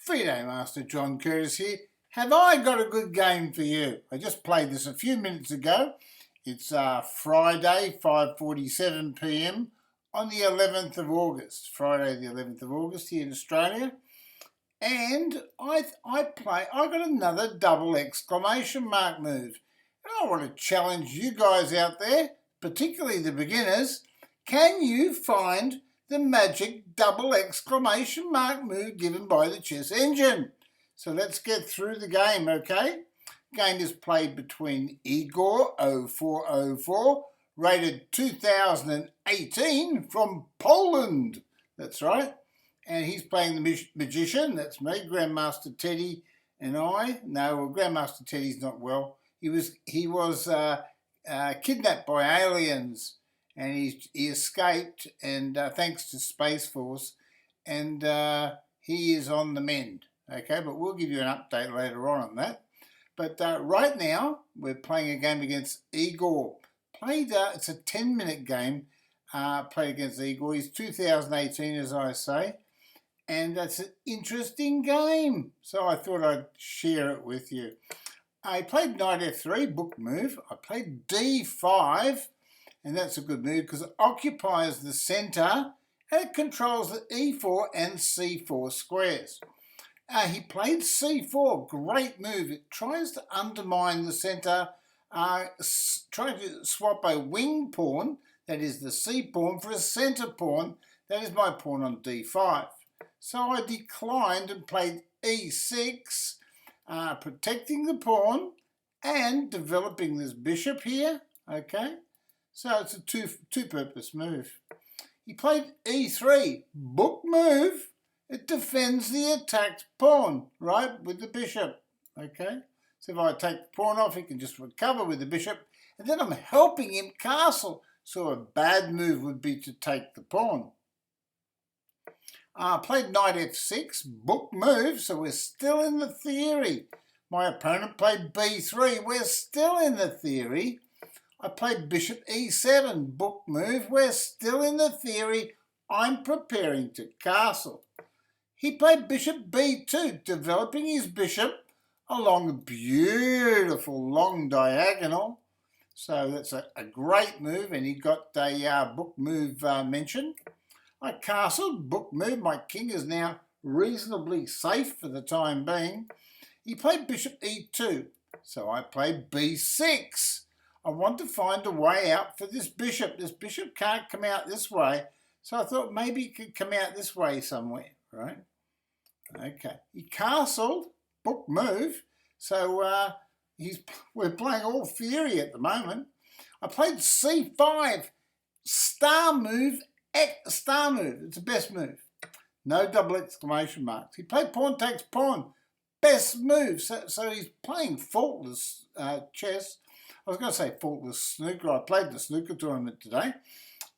FIDE Master John Curtis here. Have I got a good game for you? I just played this a few minutes ago. It's Friday, 5:47 p.m. on the 11th of August. Friday the 11th of August here in Australia. And I got another double exclamation mark move. And I want to challenge you guys out there, particularly the beginners. Can you find the magic double exclamation mark move given by the chess engine? So let's get through the game, okay? Game is played between igor0404, rated 2018 from Poland. That's right. And he's playing the Magician. That's me, Grandmaster Teddy, and I. No, well, Grandmaster Teddy's not well. He was kidnapped by aliens, and he escaped, and thanks to Space Force, and he is on the mend. Okay, but we'll give you an update later on that. But right now, we're playing a game against Igor. It's a 10-minute game, played against Igor. He's 2018, as I say, and that's an interesting game. So I thought I'd share it with you. I played knight f3, book move. I played d5, and that's a good move because it occupies the centre and it controls the e4 and c4 squares. He played c4, great move. It tries to undermine the centre, trying to swap a wing pawn, that is the c pawn, for a centre pawn, that is my pawn on d5. So I declined and played e6, protecting the pawn and developing this bishop here, okay? So it's a two-purpose move. He played e3, book move. It defends the attacked pawn, right, with the bishop, okay? So if I take the pawn off, he can just recover with the bishop, and then I'm helping him castle. So a bad move would be to take the pawn. Played knight f6, book move, so we're still in the theory. My opponent played b3, we're still in the theory. I played bishop e7, book move, we're still in the theory. I'm preparing to castle. He played bishop b2, developing his bishop along a beautiful long diagonal. So that's a great move, and he got a book move mentioned. I castled, book move. My king is now reasonably safe for the time being. He played bishop e2, so I played b6. I want to find a way out for this bishop. This bishop can't come out this way, so I thought maybe it could come out this way somewhere, right? Okay, he castled, book move, so we're playing all theory at the moment. I played c5, star move, it's the best move. No double exclamation marks. He played pawn takes pawn, best move. So he's playing faultless chess. I was going to say faultless snooker. I played the snooker tournament today.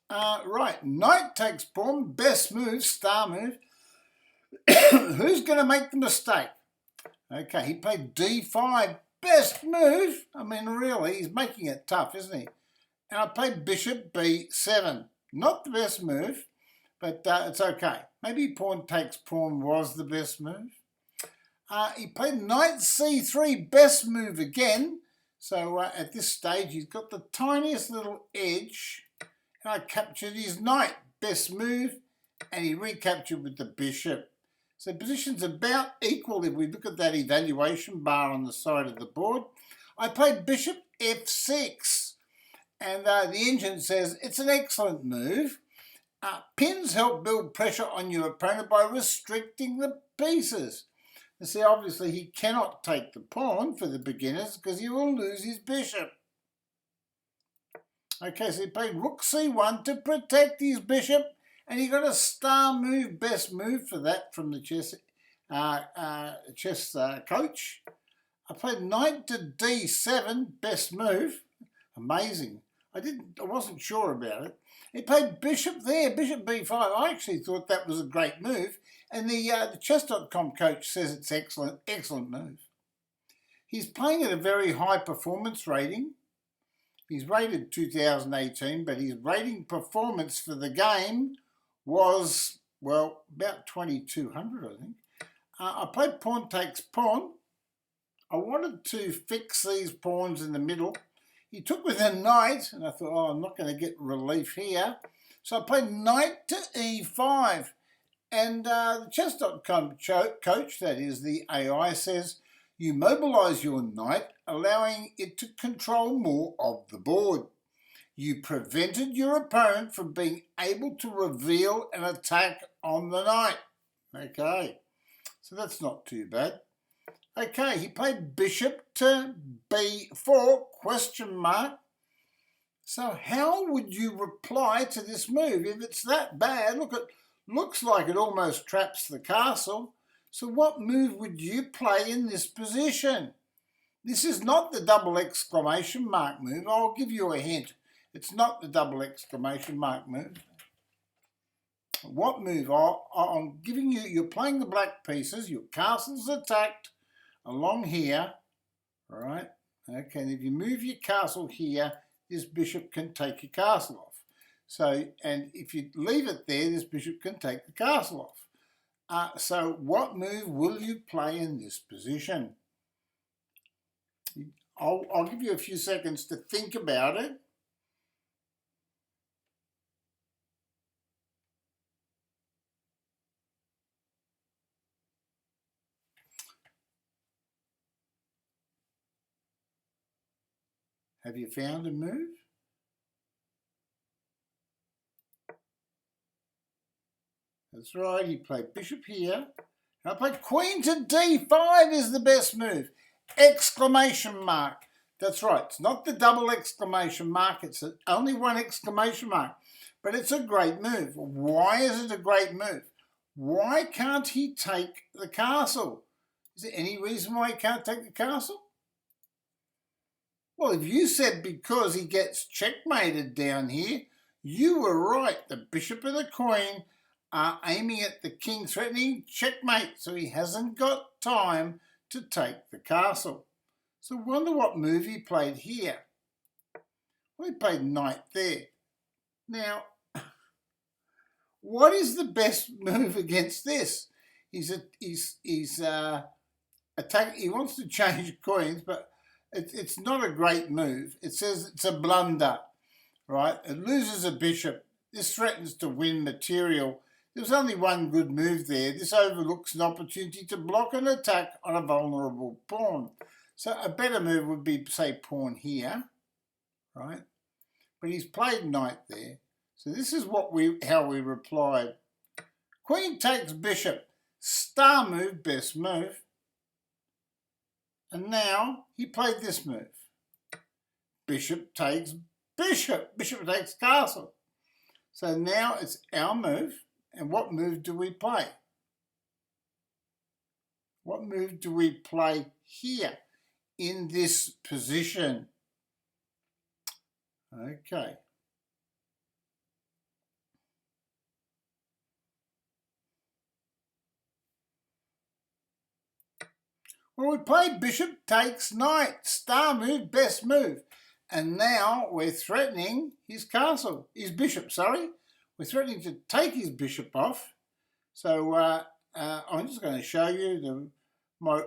Right, knight takes pawn, best move, star move. Who's going to make the mistake? Okay, he played d5, best move. I mean, really, he's making it tough, isn't he? And I played bishop b7. Not the best move, but it's okay. Maybe pawn takes pawn was the best move. He played knight c3, best move again. So at this stage, he's got the tiniest little edge. And I captured his knight, best move, and he recaptured with the bishop. So position's about equal if we look at that evaluation bar on the side of the board. I played bishop f6. And the engine says it's an excellent move. Pins help build pressure on your opponent by restricting the pieces. You see, obviously he cannot take the pawn for the beginners because he will lose his bishop. Okay, so he played rook c1 to protect his bishop, and he got a star move, best move for that from the chess coach. I played knight to d7, best move. Amazing. I wasn't sure about it. He played bishop there, bishop b5. I actually thought that was a great move, and the chess.com coach says it's excellent move. He's playing at a very high performance rating. He's rated 2018, but his rating performance for the game was, well, about 2200, I think. I played pawn takes pawn. I wanted to fix these pawns in the middle. He took with a knight, and I thought, oh, I'm not going to get relief here. So I played knight to e5. And the chess.com coach, that is the AI, says, you mobilise your knight, allowing it to control more of the board. You prevented your opponent from being able to reveal an attack on the knight. Okay, so that's not too bad. Okay, he played bishop to b4, question mark. So how would you reply to this move? If it's that bad, look, it looks like it almost traps the castle. So what move would you play in this position? This is not the double exclamation mark move. I'll give you a hint. It's not the double exclamation mark move. What move? I'm giving you, you're playing the black pieces, your castle's attacked along here, all right? Okay, and if you move your castle here, this bishop can take your castle off. So, and if you leave it there, this bishop can take the castle off. So what move will you play in this position? I'll give you a few seconds to think about it. Have you found a move? That's right, he played bishop here. I played queen to d5 is the best move. Exclamation mark. That's right, it's not the double exclamation mark, it's only one exclamation mark. But it's a great move. Why is it a great move? Why can't he take the castle? Is there any reason why he can't take the castle? Well, if you said because he gets checkmated down here, you were right. The bishop and the queen are aiming at the king, threatening checkmate, so he hasn't got time to take the castle. So wonder what move he played here. Well, he played knight there. Now, what is the best move against this? He's attacking. He wants to change coins, but it's not a great move. It says it's a blunder, right? It loses a bishop. This threatens to win material. There's only one good move there. This overlooks an opportunity to block an attack on a vulnerable pawn. So a better move would be, say, pawn here, right? But he's played knight there. So this is how we replied. Queen takes bishop. Star move, best move. And now he played this move. Bishop takes bishop. Bishop takes castle. So now it's our move. And what move do we play? What move do we play here in this position? Okay. Well, we played bishop takes knight. Star move, best move. And now we're threatening his castle, his bishop, sorry. We're threatening to take his bishop off. So I'm just going to show you so we're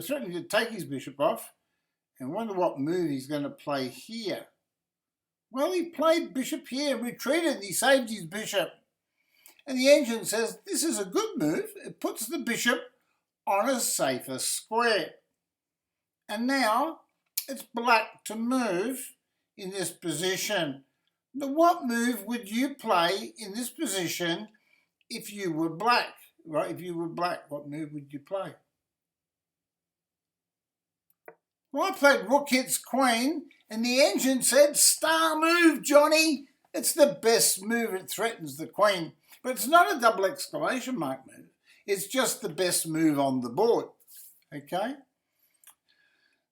threatening to take his bishop off. And wonder what move he's going to play here. Well, he played bishop here, retreated, and he saved his bishop. And the engine says this is a good move. It puts the bishop on a safer square. And now it's black to move in this position. Now, what move would you play in this position if you were black? Right, if you were black, what move would you play? Well, I played rook hits queen, and the engine said, star move, Johnny. It's the best move. It threatens the queen. But it's not a double exclamation mark move. It's just the best move on the board. Okay?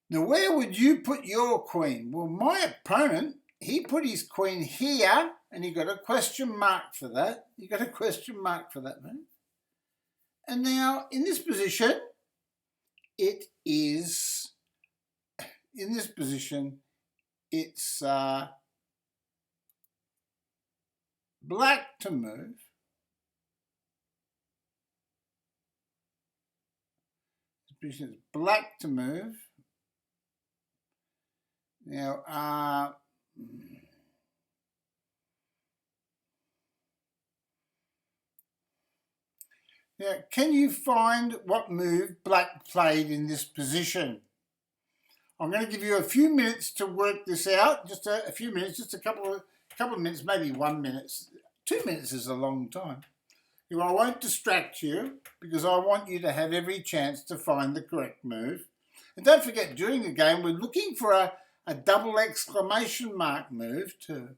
Now, where would you put your queen? Well, my opponent, he put his queen here, and he got a question mark for that. He got a question mark for that move. And now, in this position, it's black to move. position is black to move. Now, can you find what move black played in this position? I'm going to give you a few minutes to work this out. Just a few minutes, just a couple of minutes, maybe 1 minute. 2 minutes is a long time. I won't distract you because I want you to have every chance to find the correct move. And don't forget, during the game, we're looking for a double exclamation mark move too.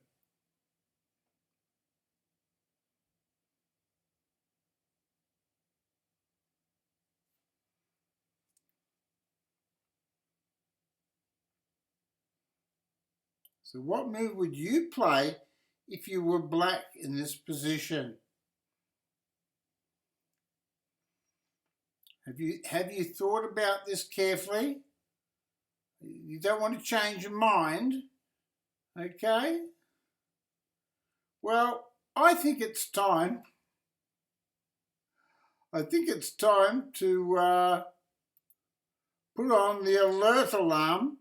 So what move would you play if you were black in this position? Have you thought about this carefully? You don't want to change your mind, okay? Well, I think it's time. I think it's time to put on the alert alarm.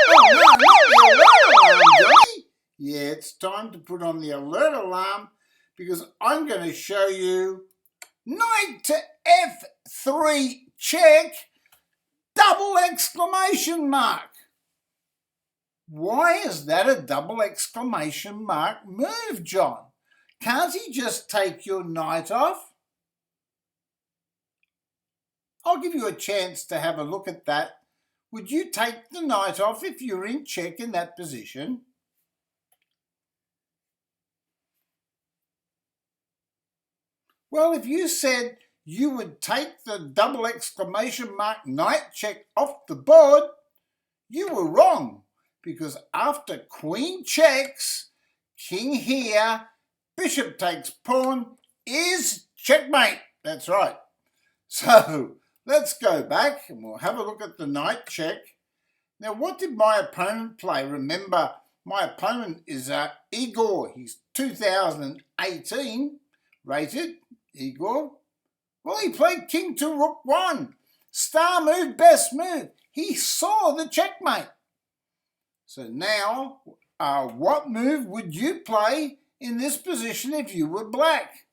Oh, no, not the alert alarm, Johnny. Yeah, it's time to put on the alert alarm because I'm going to show you knight to F3 check, double exclamation mark. Why is that a double exclamation mark move, John? Can't he just take your knight off? I'll give you a chance to have a look at that. Would you take the knight off if you're in check in that position? Well, if you said you would take the double exclamation mark knight check off the board, you were wrong, because after queen checks, king here, bishop takes pawn is checkmate. That's right. So let's go back and we'll have a look at the knight check. Now, what did my opponent play? Remember, my opponent is Igor. He's 2018 rated, Igor. Well, he played king to rook 1. Star move, best move. He saw the checkmate. So now, what move would you play in this position if you were black?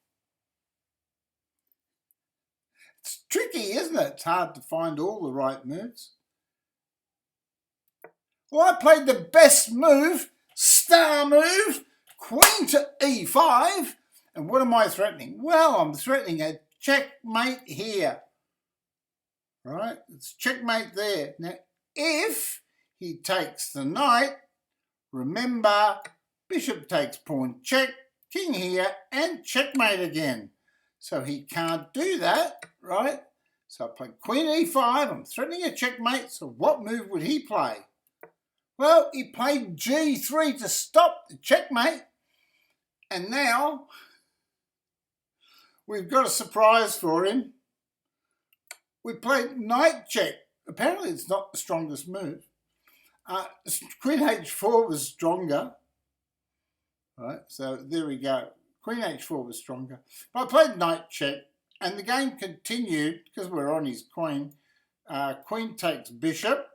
It's tricky, isn't it? It's hard to find all the right moves. Well, I played the best move, star move, queen to e5. And what am I threatening? Well, I'm threatening a checkmate here. Right? It's checkmate there. Now, if he takes the knight, remember, bishop takes pawn check, king here, and checkmate again. So he can't do that, right? So I play queen e5, I'm threatening a checkmate, so what move would he play? Well, he played g3 to stop the checkmate, and now we've got a surprise for him. We played knight check. Apparently it's not the strongest move. Queen h4 was stronger. Right, so there we go. Queen h4 was stronger. But I played knight check, and the game continued because we're on his queen. Queen takes bishop,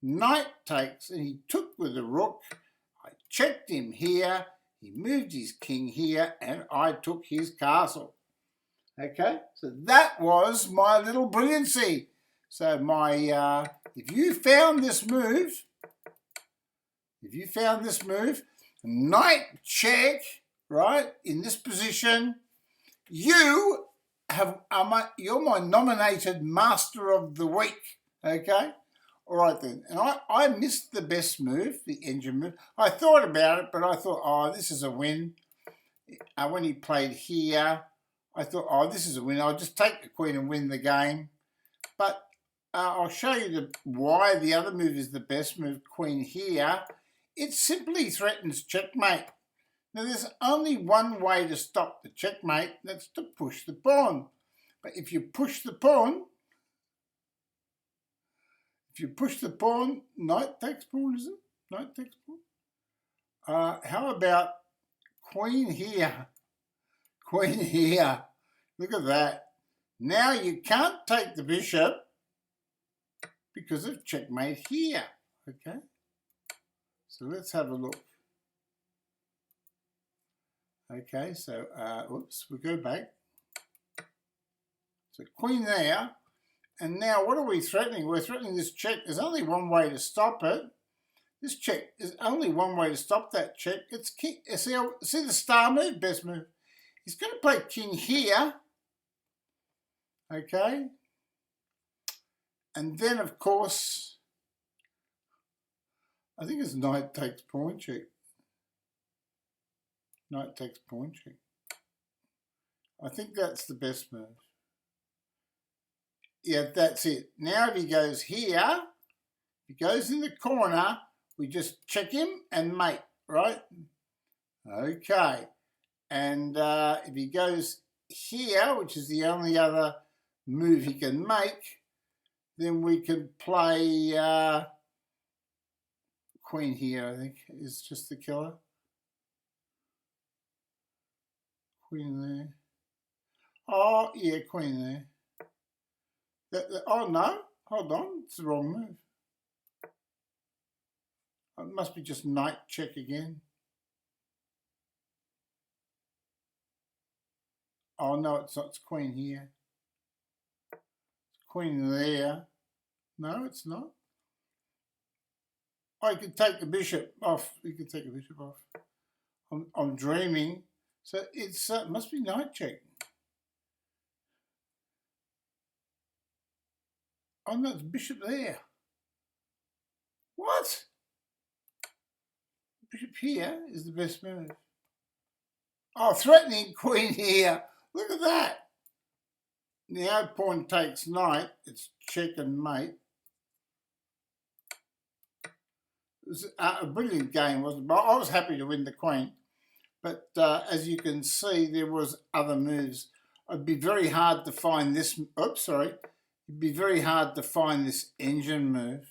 knight takes, and he took with the rook. I checked him here, he moved his king here, and I took his castle. Okay, so that was my little brilliancy. So if you found this move, knight check, right, in this position, you're my nominated master of the week. Okay, all right then. And I missed the best move, the engine move. I thought about it, but I thought, oh, this is a win. When he played here, I thought, oh, this is a win. I'll just take the queen and win the game. But I'll show you why the other move is the best move, queen here. It simply threatens checkmate. Now, there's only one way to stop the checkmate, that's to push the pawn. But if you push the pawn, knight takes pawn, is it? Knight takes pawn. How about queen here? Queen here. Look at that. Now you can't take the bishop because of checkmate here. Okay, so let's have a look. Okay, so oops, we go back. So queen there, and now what are we threatening? We're threatening this check. There's only one way to stop it. This check is only one way to stop that check. It's king. See the star move, best move. He's going to play king here. Okay, and then of course, I think it's knight takes pawn check. Knight takes pawn check. I think that's the best move. Yeah, that's it. Now if he goes here, if he goes in the corner, we just check him and mate, right? Okay. And if he goes here, which is the only other move he can make, then we can play queen here, I think, is just the killer. Queen there. Oh, yeah, queen there. Oh, no. Hold on. It's the wrong move. It must be just knight check again. Oh, no, it's not. It's queen here. It's queen there. No, it's not. Oh, you could take the bishop off. You could take the bishop off. I'm dreaming. So it's must be knight check. Oh no, it's bishop there. What? Bishop here is the best move. Oh, threatening queen here. Look at that. Now pawn takes knight. It's check and mate. It was a brilliant game, wasn't it? I was happy to win the queen. But as you can see, there was other moves. It'd be very hard to find this. Oops, sorry. It'd be very hard to find this engine move.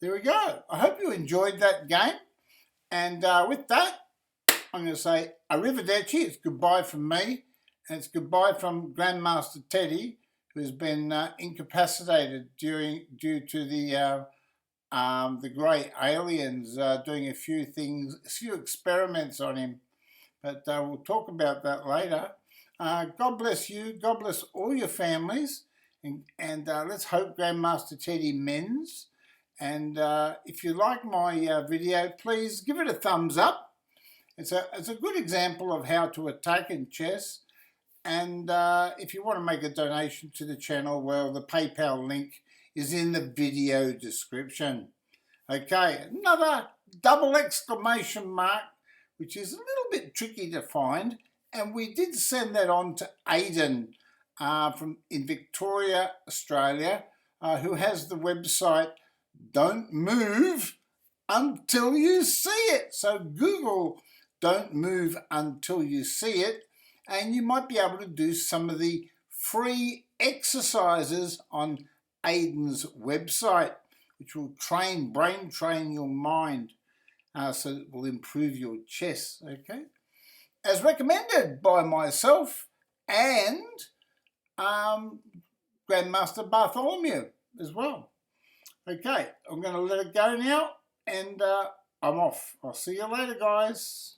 There we go. I hope you enjoyed that game. And with that, I'm going to say arrivederci. It's goodbye from me. And it's goodbye from Grandmaster Teddy, who's been incapacitated due to the grey aliens doing a few experiments on him. But we'll talk about that later. God bless you. God bless all your families. And let's hope Grandmaster Teddy mends. And if you like my video, please give it a thumbs up. It's a good example of how to attack in chess. And if you want to make a donation to the channel, well, the PayPal link is in the video description. Okay, another double exclamation mark, which is a little bit tricky to find. And we did send that on to Aidan in Victoria, Australia, who has the website Don't Move Until You See It. So Google Don't Move Until You See It, and you might be able to do some of the free exercises on Aidan's website, which will brain train your mind, so it will improve your chess, okay? As recommended by myself and Grandmaster Bartholomew as well. Okay, I'm going to let it go now, and I'm off. I'll see you later, guys.